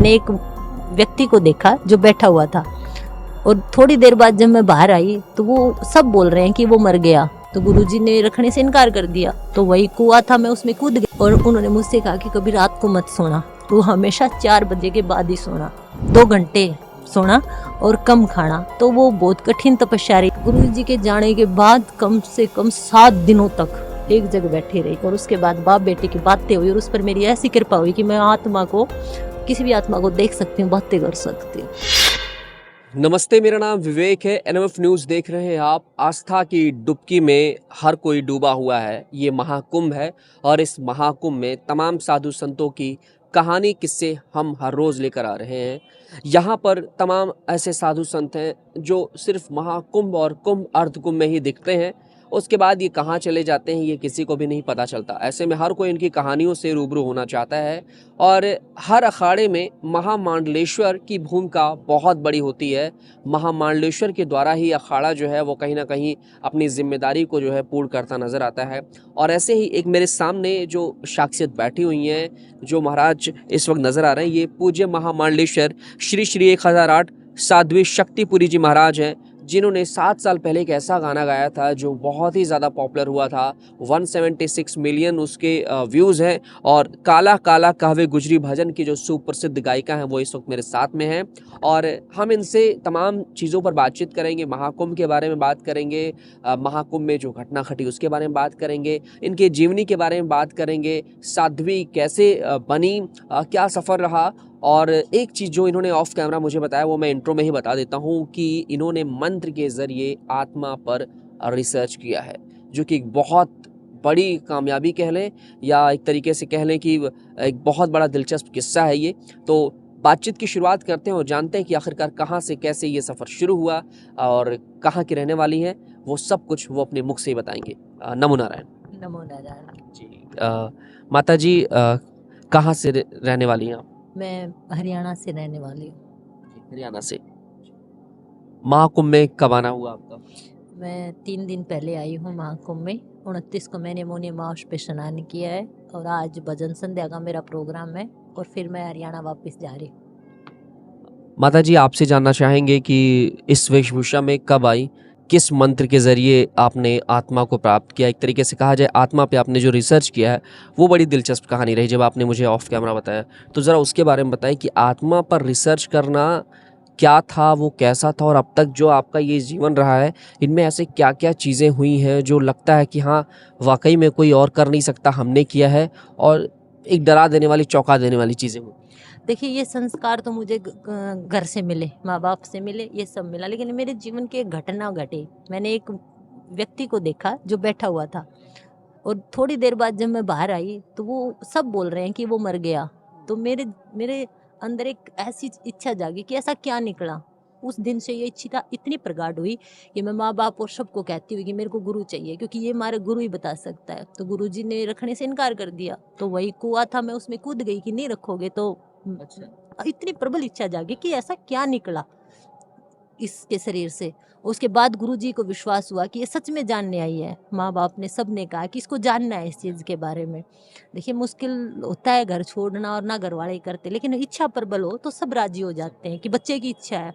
मैंने एक व्यक्ति को देखा जो बैठा हुआ था, और थोड़ी देर बाद जब मैं बाहर आई तो वो सब बोल रहे हैं कि वो मर गया। तो गुरुजी ने रखने से इनकार कर दिया। तो वही कुआं था, मैं उसमें कूद गई और उन्होंने मुझसे कहा कि कभी रात को मत सोना, तो हमेशा 4 बजे के बाद ही सोना, 2 घंटे सोना और कम खाना। तो वो बहुत कठिन तपस्या रही। गुरुजी के जाने के बाद कम से कम 7 दिनों तक एक जगह बैठी रही, और उसके बाद बाप बेटे की बातें हुई और उस पर मेरी ऐसी कृपा हुई कि मैं आत्मा को, किसी भी आत्मा को देख सकती हूँ, बातें कर सकती हूँ। नमस्ते, मेरा नाम विवेक है। एनएमएफ न्यूज़ देख रहे हैं आप। आस्था की डुबकी में हर कोई डूबा हुआ है। ये महाकुंभ है और इस महाकुंभ में तमाम साधु संतों की कहानी, किस्से हम हर रोज़ लेकर आ रहे हैं। यहाँ पर तमाम ऐसे साधु संत हैं जो सिर्फ महाकुंभ और कुंभ अर्धकुंभ में ही दिखते हैं। उसके बाद ये कहाँ चले जाते हैं ये किसी को भी नहीं पता चलता। ऐसे में हर कोई इनकी कहानियों से रूबरू होना चाहता है और हर अखाड़े में महामांडलेश्वर की भूमिका बहुत बड़ी होती है। महामांडलेश्वर के द्वारा ही अखाड़ा जो है वो कहीं ना कहीं अपनी जिम्मेदारी को जो है पूर्ण करता नजर आता है। और ऐसे ही एक मेरे सामने जो शख्सियत बैठी हुई हैं, जो महाराज इस वक्त नजर आ रहे हैं, ये पूज्य महामांडलेश्वर श्री श्री 1008 साध्वी शक्तिपुरी जी महाराज हैं, जिन्होंने 7 साल पहले एक ऐसा गाना गाया था जो बहुत ही ज़्यादा पॉपुलर हुआ था। 176 मिलियन उसके व्यूज़ हैं। और काला काला कहवे गुजरी भजन की जो सुप्रसिद्ध गायिका हैं वो इस वक्त मेरे साथ में हैं और हम इनसे तमाम चीज़ों पर बातचीत करेंगे। महाकुंभ के बारे में बात करेंगे, महाकुंभ में जो घटना घटी उसके बारे में बात करेंगे, इनके जीवनी के बारे में बात करेंगे, साध्वी कैसे बनी, क्या सफ़र रहा। और एक चीज़ जो इन्होंने ऑफ कैमरा मुझे बताया वो मैं इंट्रो में ही बता देता हूँ कि इन्होंने मंत्र के ज़रिए आत्मा पर रिसर्च किया है, जो कि एक बहुत बड़ी कामयाबी कह लें या एक तरीके से कह लें कि एक बहुत बड़ा दिलचस्प किस्सा है ये। तो बातचीत की शुरुआत करते हैं और जानते हैं कि आखिरकार कहाँ से कैसे ये सफ़र शुरू हुआ और कहाँ की रहने वाली हैं। वो सब कुछ वो अपने मुख से ही बताएंगे। नमो नारायण। नमो नारायण जी। माता जी, कहाँ से रहने वाली हैं आप? मैं हरियाणा से रहने वाली हूँ। हरियाणा से। महाकुंभ में कब आना हुआ आपका? मैं 3 दिन पहले आई हूँ महाकुंभ में। 29 को मैंने मोनी माउस पे स्नान किया है और आज भजन संध्या का मेरा प्रोग्राम है और फिर मैं हरियाणा वापस जा रही हूँ। माता जी, आपसे जानना चाहेंगे कि इस वेशभूषा में कब आई, किस मंत्र के ज़रिए आपने आत्मा को प्राप्त किया? एक तरीके से कहा जाए आत्मा पे आपने जो रिसर्च किया है वो बड़ी दिलचस्प कहानी रही जब आपने मुझे ऑफ कैमरा बताया। तो ज़रा उसके बारे में बताएं कि आत्मा पर रिसर्च करना क्या था, वो कैसा था, और अब तक जो आपका ये जीवन रहा है इनमें ऐसे क्या क्या चीज़ें हुई हैं जो लगता है कि हाँ वाकई में कोई और कर नहीं सकता, हमने किया है, और एक डरा देने वाली, चौंका देने वाली चीज़ें हुई? देखिए, ये संस्कार तो मुझे घर से मिले, माँ बाप से मिले, ये सब मिला, लेकिन मेरे जीवन की एक घटना घटी। मैंने एक व्यक्ति को देखा जो बैठा हुआ था, और थोड़ी देर बाद जब मैं बाहर आई तो वो सब बोल रहे हैं कि वो मर गया। तो मेरे मेरे अंदर एक ऐसी इच्छा जागी कि ऐसा क्या निकला। उस दिन से ये इच्छा इतनी प्रगाढ़ हुई कि मैं माँ बाप और सबको कहती हुई कि मेरे को गुरु चाहिए, क्योंकि ये हमारे गुरु ही बता सकता है। तो गुरुजी ने रखने से इनकार कर दिया। तो वही कुआं था, मैं उसमें कूद गई कि नहीं रखोगे तो। इतनी प्रबल इच्छा जागी कि ऐसा क्या निकला इसके शरीर से। उसके बाद गुरुजी को विश्वास हुआ कि ये सच में जानने आई है। माँ बाप ने, सब ने कहा कि इसको जानना है इस चीज़ के बारे में। देखिए, मुश्किल होता है घर छोड़ना और ना घर वाले ही करते, लेकिन इच्छा प्रबल हो तो सब राजी हो जाते हैं कि बच्चे की इच्छा है।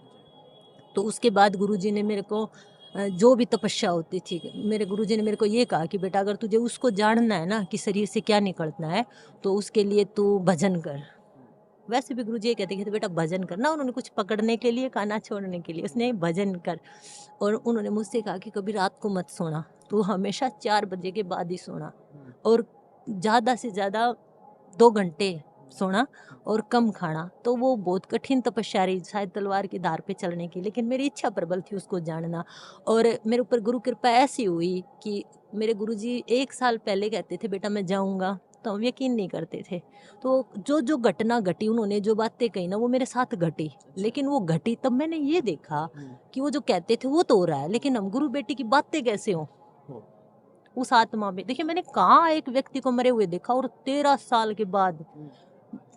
तो उसके बाद गुरुजी ने मेरे को जो भी तपस्या होती थी, मेरे गुरुजी ने मेरे को ये कहा कि बेटा, अगर तुझे उसको जानना है ना कि शरीर से क्या निकलना है, तो उसके लिए तू भजन कर। वैसे भी गुरुजी ये कहते थे बेटा भजन करना, उन्होंने कुछ पकड़ने के लिए कहा ना छोड़ने के लिए, उसने भजन कर। और उन्होंने मुझसे कहा कि कभी रात को मत सोना, तो हमेशा 4 बजे के बाद ही सोना, और ज़्यादा से ज़्यादा 2 घंटे सोना और कम खाना। तो वो बहुत कठिन तपस्या रही, शायद तलवार की धार पे चलने की, लेकिन मेरी इच्छा प्रबल थी उसको जानना। और मेरे ऊपर गुरु कृपा ऐसी हुई कि मेरे गुरुजी 1 साल पहले कहते थे बेटा मैं जाऊँगा, तो हम यकीन नहीं करते थे। तो जो जो घटना घटी, उन्होंने जो बातें कही ना, वो मेरे साथ घटी। लेकिन वो घटी तब मैंने ये देखा कि वो जो कहते थे वो तो हो रहा है, लेकिन हम गुरु बेटी की बातें कैसे हों उस आत्मा में। देखिए, मैंने कहाँ एक व्यक्ति को मरे हुए देखा, और 13 साल के बाद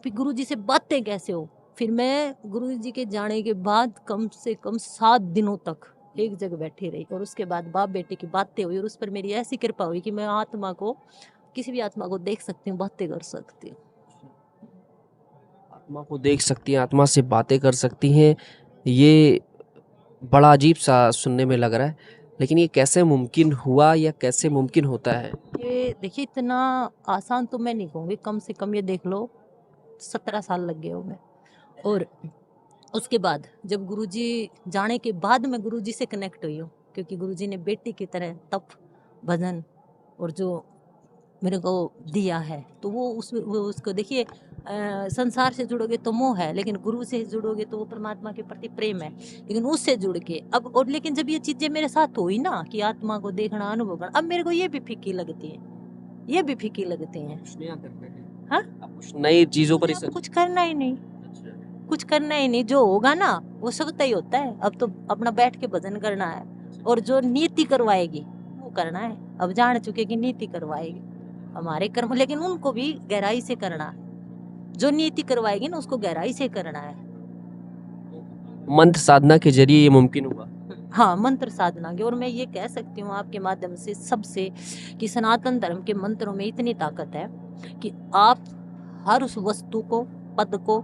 फिर गुरुजी से बातें कैसे हो। फिर मैं गुरुजी के जाने के बाद कम से कम 7 दिनों तक एक जगह बैठी रही, और उसके बाद बाप बेटे की बातें हुई, और उस पर मेरी ऐसी कृपा हुई कि मैं आत्मा को, किसी भी आत्मा को देख सकती हूँ, बातें कर सकती हूँ। आत्मा को देख सकती हैं, आत्मा से बातें कर सकती हैं, ये बड़ा अजीब सा सुनने में लग रहा है। लेकिन ये कैसे मुमकिन हुआ या कैसे मुमकिन होता है? ये देखिए इतना आसान तो मैं नहीं कहूँगी, कम से कम ये देख लो 17 साल लग गए होंगे। और उसके बाद जब गुरुजी जाने के बाद मैं गुरुजी से कनेक्ट हुई हूँ, क्योंकि गुरुजी ने बेटी की तरह तप, भजन और जो मेरे को दिया है, तो वो उसको देखिए, संसार से जुड़ोगे तो मोह है, लेकिन गुरु से जुड़ोगे तो वो परमात्मा के प्रति प्रेम है। लेकिन उससे जुड़ के अब, और लेकिन जब ये चीजें मेरे साथ हुई ना कि आत्मा को देखना, अनुभव करना, अब मेरे को ये भी फीकी लगती है, ये भी फीकी लगती है। हाँ, आप कुछ नई चीजों पर अब कुछ करना ही नहीं, कुछ करना ही नहीं, जो होगा ना वो सब ही होता है। अब तो अपना बैठ के भजन करना है, और जो नीति करवाएगी वो करना है। अब जान चुके कि नीति करवाएगी हमारे कर्म, लेकिन उनको भी गहराई से करना है। जो नीति करवाएगी ना उसको गहराई से करना है। मंत्र साधना के जरिए ये मुमकिन हुआ। हाँ, मंत्र साधना की। और मैं ये कह सकती हूँ आपके माध्यम से सबसे कि सनातन धर्म के मंत्रों में इतनी ताकत है कि आप हर उस वस्तु को, पद को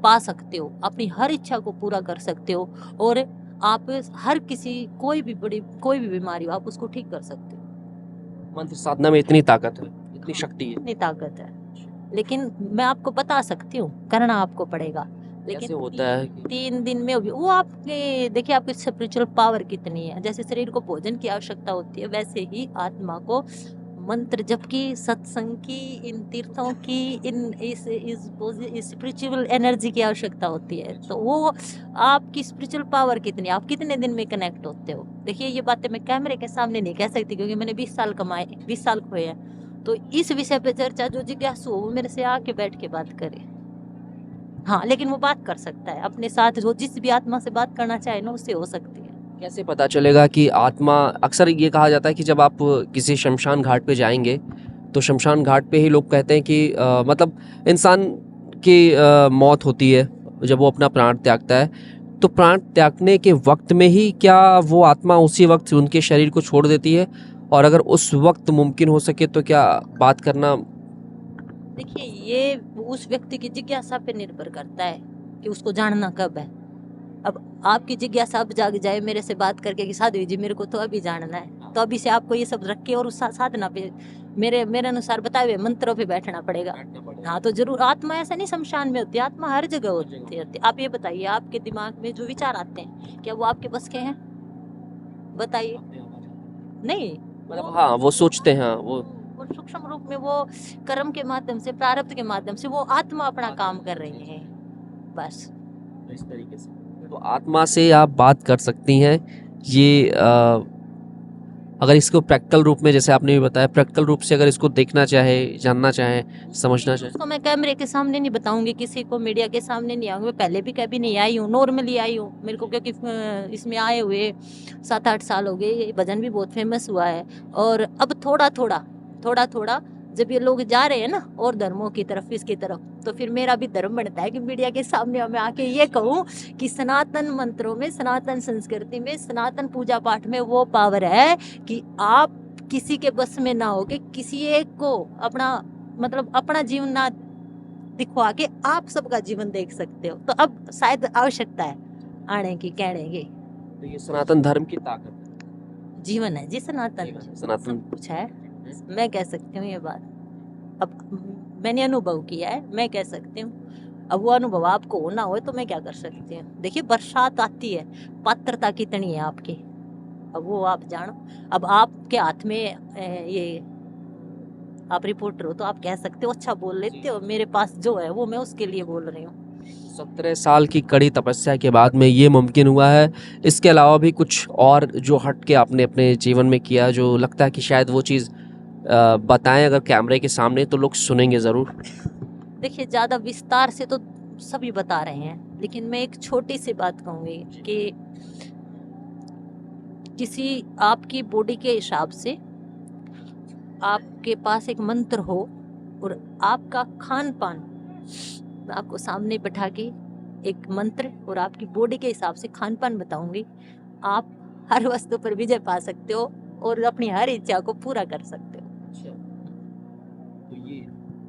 पा सकते हो, अपनी हर इच्छा को पूरा कर सकते हो, और आप हर किसी, कोई भी बीमारी हो, आप उसको ठीक कर सकते हो। मंत्र साधना में इतनी ताकत है, इतनी शक्ति है। इतनी ताकत है, लेकिन मैं आपको बता सकती हूँ, करना आपको पड़ेगा। कैसे लेकिन होता है? 3 दिन में वो आपके, देखिए आपकी स्पिरिचुअल पावर कितनी है। जैसे शरीर को भोजन की आवश्यकता होती है, वैसे ही आत्मा को मंत्र जप की, सत्संग की, इन तीर्थों की, इन इस स्पिरिचुअल एनर्जी की आवश्यकता होती है। तो वो आपकी स्पिरिचुअल पावर कितनी, आप कितने दिन में कनेक्ट होते हो। देखिए ये बातें मैं कैमरे के सामने नहीं कह सकती, क्योंकि मैंने 20 साल कमाए, 20 साल खोए हैं। तो इस विषय पे चर्चा जो जिज्ञासु हो वो मेरे से आके बैठ के बात करे। हाँ, लेकिन वो बात कर सकता है अपने साथ, जो जिस भी आत्मा से बात करना चाहे ना उससे हो सकती है। कैसे पता चलेगा कि आत्मा, अक्सर ये कहा जाता है कि जब आप किसी शमशान घाट पे जाएंगे तो शमशान घाट पे ही लोग कहते हैं कि मतलब इंसान की मौत होती है जब वो अपना प्राण त्यागता है, तो प्राण त्यागने के वक्त में ही क्या वो आत्मा उसी वक्त उनके शरीर को छोड़ देती है? और अगर उस वक्त मुमकिन हो सके तो क्या बात करना? देखिए ये उस व्यक्ति की जिज्ञासा पे निर्भर करता है कि उसको जानना कब है। अब आपकी जिज्ञासा अब जाग जाए मेरे से बात करके कि साधु जी मेरे को तो अभी जानना है, तो अभी से आपको ये सब रख के और उस साधना पे मेरे अनुसार बताए हुए मंत्रों पे बैठना पड़ेगा। हाँ, तो जरूर आत्मा ऐसा नहीं शमशान में होती, आत्मा हर जगह होती है। आप ये बताइए, आपके दिमाग में जो विचार आते हैं क्या वो आपके बस के हैं? बताइए। नहीं, मतलब हाँ, वो सोचते हैं, वो सूक्ष्म रूप में वो कर्म के माध्यम से, प्रारब्ध के माध्यम से वो आत्मा अपना काम कर रही है, बस इस तरीके से। तो आत्मा से आप बात कर सकती हैं। ये अगर इसको प्रैक्टिकल रूप में, जैसे आपने भी बताया, प्रैक्टिकल रूप से अगर इसको देखना चाहे, जानना चाहे, समझना चाहे, उसको मैं कैमरे के सामने नहीं बताऊंगी, किसी को मीडिया के सामने नहीं आऊंगी। मैं पहले भी कभी नहीं आई हूँ, नॉर्मली आई हूँ। मेरे को क्योंकि इसमें आए हुए 7-8 साल हो गए, ये भजन भी बहुत फेमस हुआ है। और अब थोड़ा थोड़ा जब ये लोग जा रहे हैं ना और धर्मों की तरफ, इसकी तरफ, तो फिर मेरा भी धर्म बनता है कि मीडिया के सामने मैं आके ये कहूँ कि सनातन मंत्रों में, सनातन संस्कृति में, सनातन पूजा पाठ में वो पावर है कि आप किसी के बस में ना हो के किसी एक को अपना, मतलब अपना जीवन ना दिखवा के आप सबका जीवन देख सकते हो। तो अब शायद आवश्यकता है आने की, कहने की। तो ये सनातन धर्म की ताकत है। जीवन है जी सनातन, सनातन सब कुछ है। मैं कह सकती हूँ ये बात, अब मैंने अनुभव किया है, मैं कह सकती हूँ। अब वो अनुभव आपको होना हो तो मैं क्या कर सकती हूँ। देखिए बरसात आती है, पात्रता कितनी है आपकी, अब वो आप जानो। अब आपके हाथ में ये, आप रिपोर्टर हो तो आप कह सकते हो, अच्छा बोल लेते हो। मेरे पास जो है वो मैं उसके लिए बोल रही हूँ। 17 साल की कड़ी तपस्या के बाद में ये मुमकिन हुआ है। इसके अलावा भी कुछ और जो हट के आपने अपने जीवन में किया, जो लगता है कि शायद वो चीज़ बताएं अगर कैमरे के सामने तो लोग सुनेंगे ज़रूर? देखिए ज़्यादा विस्तार से तो सभी बता रहे हैं, लेकिन मैं एक छोटी सी बात कहूँगी कि किसी आपकी बॉडी के हिसाब से आपके पास एक मंत्र हो, और आपका खान पान, मैं आपको सामने बैठा के एक मंत्र और आपकी बॉडी के हिसाब से खान पान बताऊंगी, आप हर वस्तु पर विजय पा सकते हो और अपनी हर इच्छा को पूरा कर सकते हो। तो ये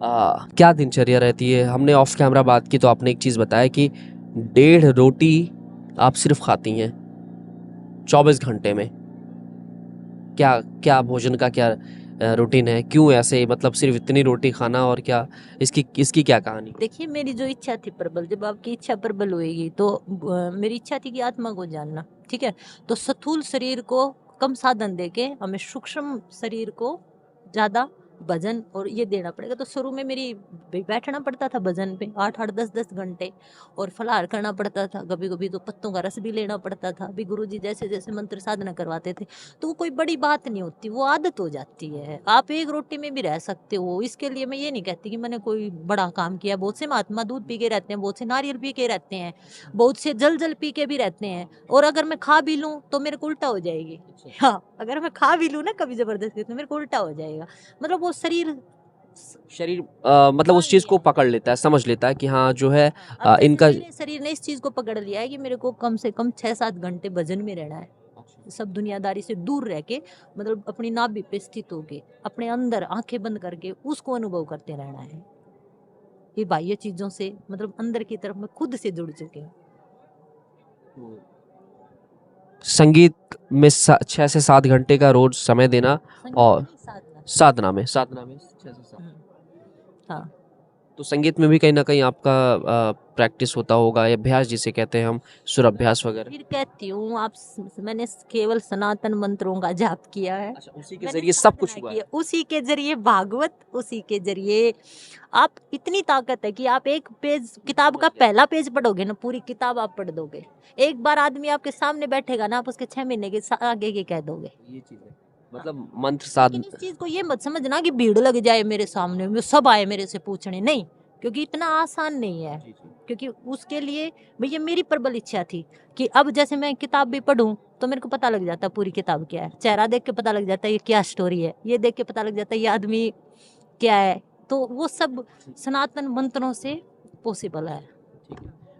क्या दिनचर्या रहती है? हमने ऑफ कैमरा बात की तो आपने एक चीज़ बताया कि 1.5 रोटी आप सिर्फ खाती हैं 24 घंटे में। क्या क्या भोजन का क्या रूटीन है? क्यों ऐसे, मतलब सिर्फ इतनी रोटी खाना, और क्या इसकी इसकी क्या कहानी? देखिए, मेरी जो इच्छा थी प्रबल, जब आपकी इच्छा प्रबल होएगी तो मेरी इच्छा थी कि आत्मा को जानना, ठीक है। तो स्थूल शरीर को कम साधन देके हमें सूक्ष्म शरीर को ज्यादा भजन और ये देना पड़ेगा। तो शुरू में मेरी बैठना पड़ता था भजन पे 8-8 10-10 घंटे, और फलाहार करना पड़ता था। कभी कभी तो पत्तों का रस भी लेना पड़ता था। अभी गुरुजी जैसे जैसे मंत्र साधना करवाते थे, तो वो कोई बड़ी बात नहीं होती, वो आदत हो जाती है। आप एक रोटी में भी रह सकते हो। इसके लिए मैं ये नहीं कहती कि मैंने कोई बड़ा काम किया। बहुत से महात्मा दूध पी के रहते हैं, बहुत से नारियल पी के रहते हैं, बहुत से जल जल पी के भी रहते हैं। और अगर मैं खा भी लूं तो मेरे को उल्टा हो जाएगी। हाँ, अगर मैं खा भी लूं ना कभी जबरदस्ती, तो मेरे को उल्टा हो जाएगा। मतलब वो शरीर शरीर मतलब उस चीज़ को पकड़ लेता है, समझ लेता है कि हाँ जो है हाँ, अब जैसे इनका। मेरे शरीर ने इस चीज को पकड़ लिया है कि मेरे को कम से कम 6-7 घंटे भजन में रहना है। सब दुनियादारी से दूर रह के, मतलब अपनी नाभि पे स्थित होके, अपने अंदर आंखें बंद करके उसको अनुभव करते रहना है। ये बाह्य चीजों से, मतलब अंदर की तरफ मैं खुद से जुड़ चुके हूँ। संगीत में 6 से 7 घंटे का रोज समय देना, संगीत और नहीं, साधना। साधना में 6 से 7। हाँ, तो संगीत में भी कहीं ना कहीं आपका प्रैक्टिस होता होगा, या अभ्यास जिसे कहते हैं हम, सुर अभ्यास वगैरह। फिर कहती हूँ मैंने केवल सनातन मंत्रों का जाप किया है। अच्छा, उसी के मैंने जरिए सब कुछ साधना हुआ की है। है, उसी के जरिए भागवत, उसी के जरिए आप, इतनी ताकत है कि आप एक पेज किताब का पहला पेज पढ़ोगे ना, पूरी किताब आप पढ़ दोगे। एक बार आदमी आपके सामने बैठेगा ना, आप उसके 6 महीने के आगे के कह दोगे। ये चीज है, मतलब मंत्र लेकिन साधन। इस चीज को ये मत समझना कि भीड़ लग जाए मेरे सामने में सब आए मेरे से पूछने, नहीं, क्योंकि इतना आसान नहीं है। क्योंकि उसके लिए भैया मेरी प्रबल इच्छा थी कि अब जैसे मैं किताब भी पढूं तो मेरे को पता लग जाता पूरी किताब क्या है। चेहरा देख के पता लग जाता है ये क्या स्टोरी है, ये देख के पता लग जाता है ये आदमी क्या है। तो वो सब सनातन मंत्रों से पॉसिबल है।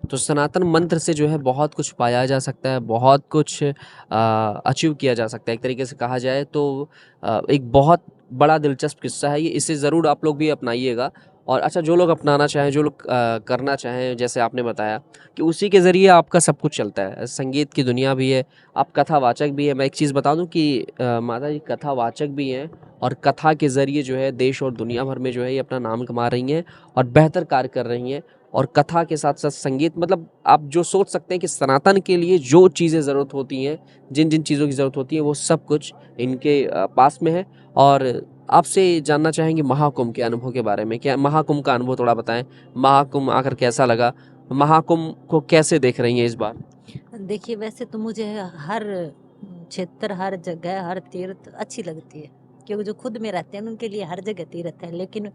तो सनातन मंत्र से जो है बहुत कुछ पाया जा सकता है, बहुत कुछ अचीव किया जा सकता है। एक तरीके से कहा जाए तो एक बहुत बड़ा दिलचस्प किस्सा है ये, इसे ज़रूर आप लोग भी अपनाइएगा। और अच्छा, जो लोग अपनाना चाहें, जो लोग करना चाहें, जैसे आपने बताया कि उसी के ज़रिए आपका सब कुछ चलता है। संगीत की दुनिया भी है, आप कथावाचक भी है। मैं एक चीज़ बता दूं कि माता जी कथावाचक भी हैं, और कथा के ज़रिए जो है देश और दुनिया भर में जो है ये अपना नाम कमा रही हैं और बेहतर कार्य कर रही हैं। और कथा के साथ साथ संगीत, मतलब आप जो सोच सकते हैं कि सनातन के लिए जो चीज़ें ज़रूरत होती हैं, जिन जिन चीज़ों की ज़रूरत होती है, वो सब कुछ इनके पास में है। और आपसे जानना चाहेंगे महाकुंभ के अनुभव के बारे में। क्या महाकुंभ का अनुभव थोड़ा बताएं, महाकुंभ आकर कैसा लगा, महाकुंभ को कैसे देख रही हैं इस बार? देखिए, वैसे तो मुझे हर क्षेत्र, हर जगह, हर तीर्थ अच्छी लगती है, क्योंकि जो खुद में रहते हैं उनके लिए हर जगह तीर्थ है। लेकिन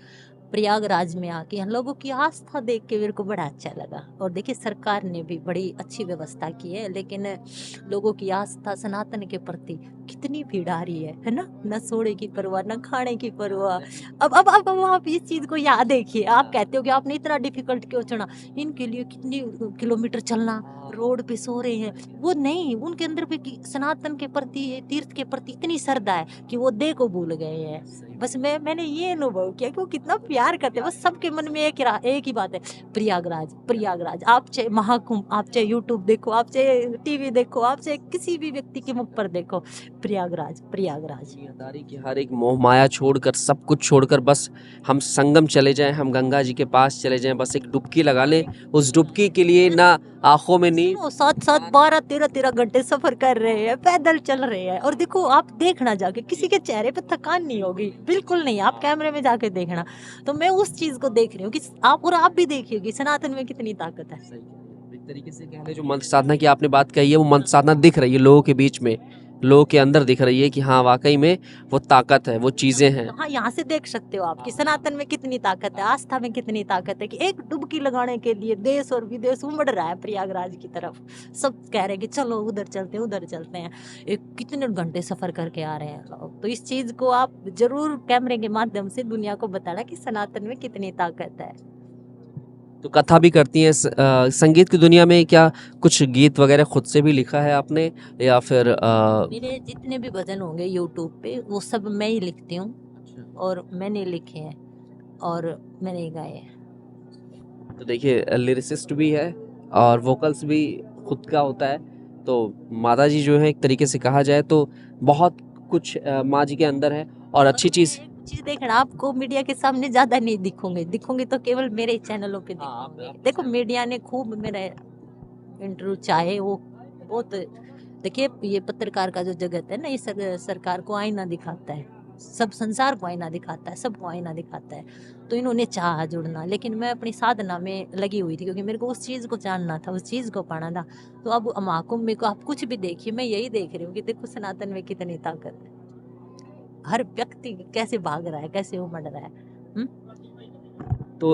प्रयागराज में आके हम लोगों की आस्था देख के मेरे को बड़ा अच्छा लगा। और देखिए, सरकार ने भी बड़ी अच्छी व्यवस्था की है, लेकिन लोगों की आस्था सनातन के प्रति कितनी भीड़ आ रही है ना। न सोने की परवाह, न खाने की परवाह। अब आप इस चीज को याद देखिए। आप कहते हो कि आपने इतना डिफिकल्ट क्यों चुना, इनके लिए कितनी किलोमीटर चलना, रोड पे सो रहे हैं। वो नहीं, उनके अंदर भी सनातन के प्रति, तीर्थ के प्रति इतनी श्रद्धा है कि वो देह को भूल गए हैं। बस मैंने ये अनुभव किया कि वो कितना प्यार करते हैं। बस सबके मन में एक ही बात है, प्रयागराज प्रयागराज। आप चाहे महाकुंभ, आप चाहे यूट्यूब देखो, आप चाहे टीवी देखो, आप चाहे किसी भी व्यक्ति के मुख पर देखो, प्रयागराज प्रयागराज। दुनियादारी की हर एक मोह माया छोड़कर, सब कुछ छोड़कर, बस हम संगम चले जाएं, हम गंगा जी के पास चले जाएं, बस एक डुबकी लगा लें। उस डुबकी के लिए ना आंखों में नींद, 7-7 12-13 घंटे सफर कर रहे हैं, पैदल चल रहे हैं। और देखो, आप देखना जाके, किसी के चेहरे पे थकान नहीं होगी, बिल्कुल नहीं। आप कैमरे में जाके देखना। तो मैं उस चीज को देख रही हूँ कि आप, और आप भी देखिए कि सनातन में कितनी ताकत है। एक तरीके से कह लें, जो मंत्र साधना की आपने बात कही है, वो मंत्र साधना दिख रही है लोगों के बीच में, लोगों के अंदर दिख रही है कि हाँ वाकई में वो ताकत है, वो चीजें हैं। हाँ, यहाँ से देख सकते हो आप कि सनातन में कितनी ताकत है, आस्था में कितनी ताकत है। कि एक डुबकी लगाने के लिए देश और विदेश उमड़ रहा है प्रयागराज की तरफ। सब कह रहे हैं कि चलो उधर चलते हैं, उधर चलते हैं। एक कितने घंटे सफर करके आ रहे हैं लोग। तो इस चीज को आप जरूर कैमरे के माध्यम से दुनिया को बताना कि सनातन में कितनी ताकत है। तो कथा भी करती हैं। संगीत की दुनिया में क्या कुछ गीत वगैरह खुद से भी लिखा है आपने, या फिर मेरे जितने भी भजन होंगे यूट्यूब पे, वो सब मैं ही लिखती हूँ और मैंने लिखे हैं। और मैंने गाए हैं। तो देखिए लिरिसिस्ट भी है और वोकल्स भी खुद का होता है। तो माता जी जो है एक तरीके से कहा जाए तो बहुत कुछ माँ जी के अंदर है और अच्छी और मैं चीज़। एक चीज देखना, आपको मीडिया के सामने ज्यादा नहीं दिखूंगी तो केवल मेरे चैनलों पे दिखूंगी। देखो मीडिया ने खूब मेरा इंटरव्यू चाहे वो बहुत, देखिए ये पत्रकार का जो जगत है ना, ये सरकार को आईना दिखाता है, सब संसार को आईना दिखाता है, सबको आईना दिखाता है। तो इन्होंने चाहा जुड़ना, लेकिन मैं अपनी साधना में लगी हुई थी क्योंकि मेरे को उस चीज को जानना था, उस चीज को पाना था। तो अब महाकुंभ में को आप कुछ भी देखिए, मैं यही देख रही हूँ कि देखो सनातन में कितनी ताकत है, हर व्यक्ति कैसे भाग रहा है, कैसे उमड़ रहा है। तो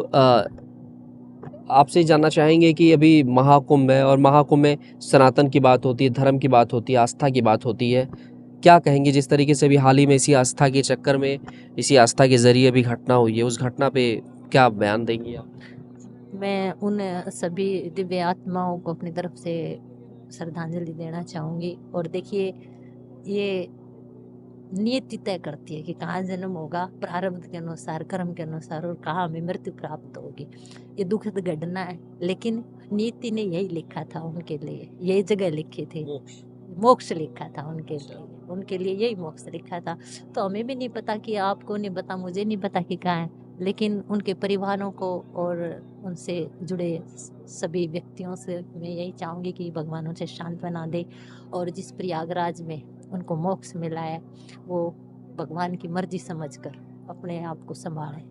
आपसे जानना चाहेंगे कि अभी महाकुंभ है और महाकुंभ में सनातन की बात होती है, धर्म की बात होती है, आस्था की बात होती है। क्या कहेंगे जिस तरीके से अभी हाल ही में इसी आस्था के चक्कर में, इसी आस्था के ज़रिए अभी घटना हुई है, उस घटना पे क्या बयान देंगी आप? मैं उन सभी दिव्य आत्माओं को अपनी तरफ से श्रद्धांजलि देना चाहूंगी। और देखिए ये नियति तय करती है कि कहाँ जन्म होगा, प्रारब्ध के अनुसार, कर्म के अनुसार, और कहाँ हमें मृत्यु प्राप्त होगी। ये दुखद घटना है, लेकिन नियति ने यही लिखा था उनके लिए, यही जगह लिखी थी, मोक्ष लिखा था उनके लिए यही मोक्ष लिखा था। तो हमें भी नहीं पता कि आपको नहीं पता, मुझे नहीं पता कि कहाँ है, लेकिन उनके परिवारों को और उनसे जुड़े सभी व्यक्तियों से मैं यही चाहूँगी कि भगवान उनसे सांत्वना दे, और जिस प्रयागराज में उनको मोक्ष मिला है वो भगवान की मर्जी समझकर अपने आप को संभालें।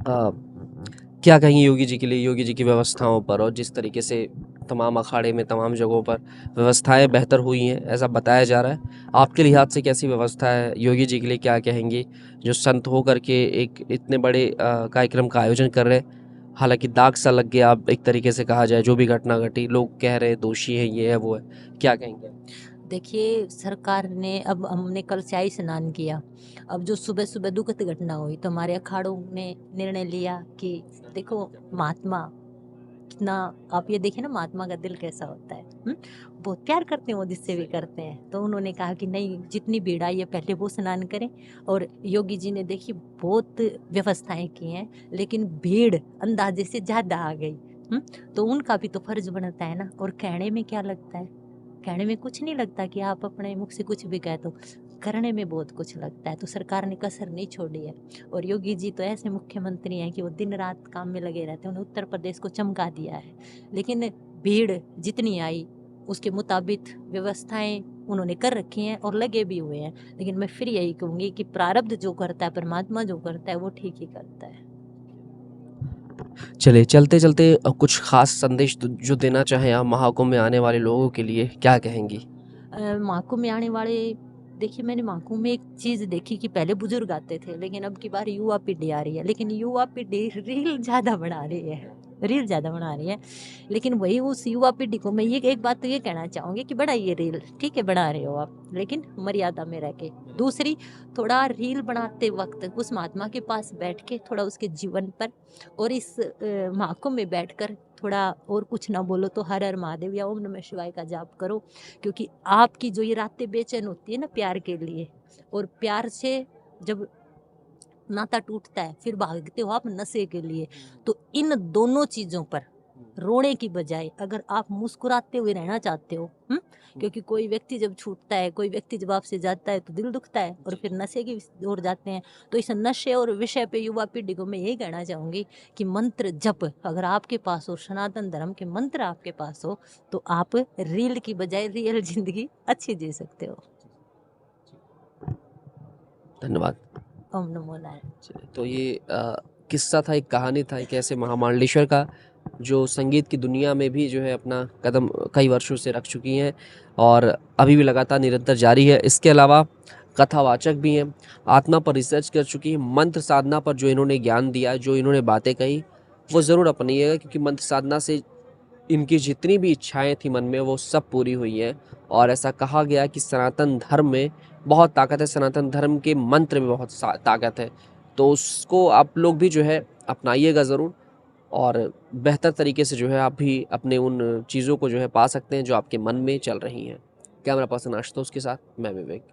अ, क्या कहेंगे योगी जी के लिए, योगी जी की व्यवस्थाओं पर, और जिस तरीके से तमाम अखाड़े में तमाम जगहों पर व्यवस्थाएं बेहतर हुई हैं ऐसा बताया जा रहा है, आपके लिहाज से कैसी व्यवस्था है? योगी जी के लिए क्या कहेंगे जो संत होकर के एक इतने बड़े कार्यक्रम का आयोजन कर रहे हैं? हालांकि दाग सा लग गया, अब एक तरीके से कहा जाए जो भी घटना घटी, लोग कह रहे हैं दोषी है, ये है वो है, क्या कहेंगे? देखिए सरकार ने, अब हमने कल स्याही स्नान किया, अब जो सुबह सुबह दुखद घटना हुई तो हमारे अखाड़ों ने निर्णय लिया कि देखो महात्मा कितना, आप ये देखिए ना महात्मा का दिल कैसा होता है, बहुत प्यार करते हैं वो, जिससे भी करते हैं। तो उन्होंने कहा कि नहीं, जितनी भीड़ आई है पहले वो स्नान करें। और योगी जी ने देखिए बहुत व्यवस्थाएं की हैं, लेकिन भीड़ अंदाजे से ज्यादा आ गई। तो उनका भी तो फर्ज बनता है ना। और कहने में क्या लगता है, कहने में कुछ नहीं लगता कि आप अपने मुख से कुछ भी कह दो, करने में बहुत कुछ लगता है। तो सरकार ने कसर नहीं छोड़ी है। और योगी जी तो ऐसे मुख्यमंत्री हैं कि वो दिन रात काम में लगे रहते हैं, उन्होंने उत्तर प्रदेश को चमका दिया है। लेकिन भीड़ जितनी आई उसके मुताबिक व्यवस्थाएं उन्होंने कर रखी हैं और लगे भी हुए हैं। लेकिन मैं फिर यही कहूँगी कि प्रारब्ध जो करता है, परमात्मा जो करता है वो ठीक ही करता है। चलिए चलते चलते कुछ खास संदेश जो देना चाहें आप महाकुंभ में आने वाले लोगों के लिए, क्या कहेंगी? महाकुंभ में आने वाले, देखिए मैंने महाकुंभ में एक चीज देखी कि पहले बुजुर्ग आते थे, लेकिन अब की बार युवा पीढ़ी आ रही है। लेकिन युवा पीढ़ी रील ज्यादा बना रही है, रील ज्यादा बना रही है। लेकिन वही उस युवा पीढ़ी को मैं ये एक बात तो ये कहना चाहूंगी कि बड़ा ये रील ठीक है, बना रहे हो आप, लेकिन मर्यादा में रह के। दूसरी, थोड़ा रील बनाते वक्त उस महात्मा के पास बैठ के थोड़ा उसके जीवन पर और इस महाकुंभ में बैठकर थोड़ा और कुछ ना बोलो तो हर हर महादेव या ओम नमः शिवाय का जाप करो। क्योंकि आपकी जो ये रातें बेचैन होती है ना प्यार के लिए, और प्यार से जब नाता टूटता है फिर भागते हो आप नशे के लिए। तो इन दोनों चीजों पर रोने की बजाय अगर आप मुस्कुराते हुए रहना चाहते हो, क्योंकि कोई व्यक्ति जब छूटता है, कोई व्यक्ति जब आपसे जाता है तो दिल दुखता है और फिर नशे की ओर जाते हैं। तो इस नशे और विषय पे युवा पीढ़ी को मैं यही कहना चाहूंगी कि मंत्र जप अगर आपके पास हो, सनातन धर्म के मंत्र आपके पास हो, तो आप रील की बजाय रियल जिंदगी अच्छी जी सकते हो। धन्यवाद। ओम नमो नारायण। चलिए, तो ये किस्सा था, एक कहानी था एक ऐसे महामांडलेश्वर का जो संगीत की दुनिया में भी जो है अपना कदम कई वर्षों से रख चुकी हैं और अभी भी लगातार निरंतर जारी है। इसके अलावा कथावाचक भी हैं, आत्मा पर रिसर्च कर चुकी हैं, मंत्र साधना पर जो इन्होंने ज्ञान दिया, जो इन्होंने बातें कही, वो ज़रूर अपनाइएगा, क्योंकि मंत्र साधना से इनकी जितनी भी इच्छाएं थी मन में वो सब पूरी हुई हैं। और ऐसा कहा गया कि सनातन धर्म में बहुत ताकत है, सनातन धर्म के मंत्र में बहुत ताकत है। तो उसको आप लोग भी जो है अपनाइएगा ज़रूर, और बेहतर तरीके से जो है आप भी अपने उन चीज़ों को जो है पा सकते हैं जो आपके मन में चल रही हैं। कैमरा पर्सन आशुतोष के साथ मैं विवेक।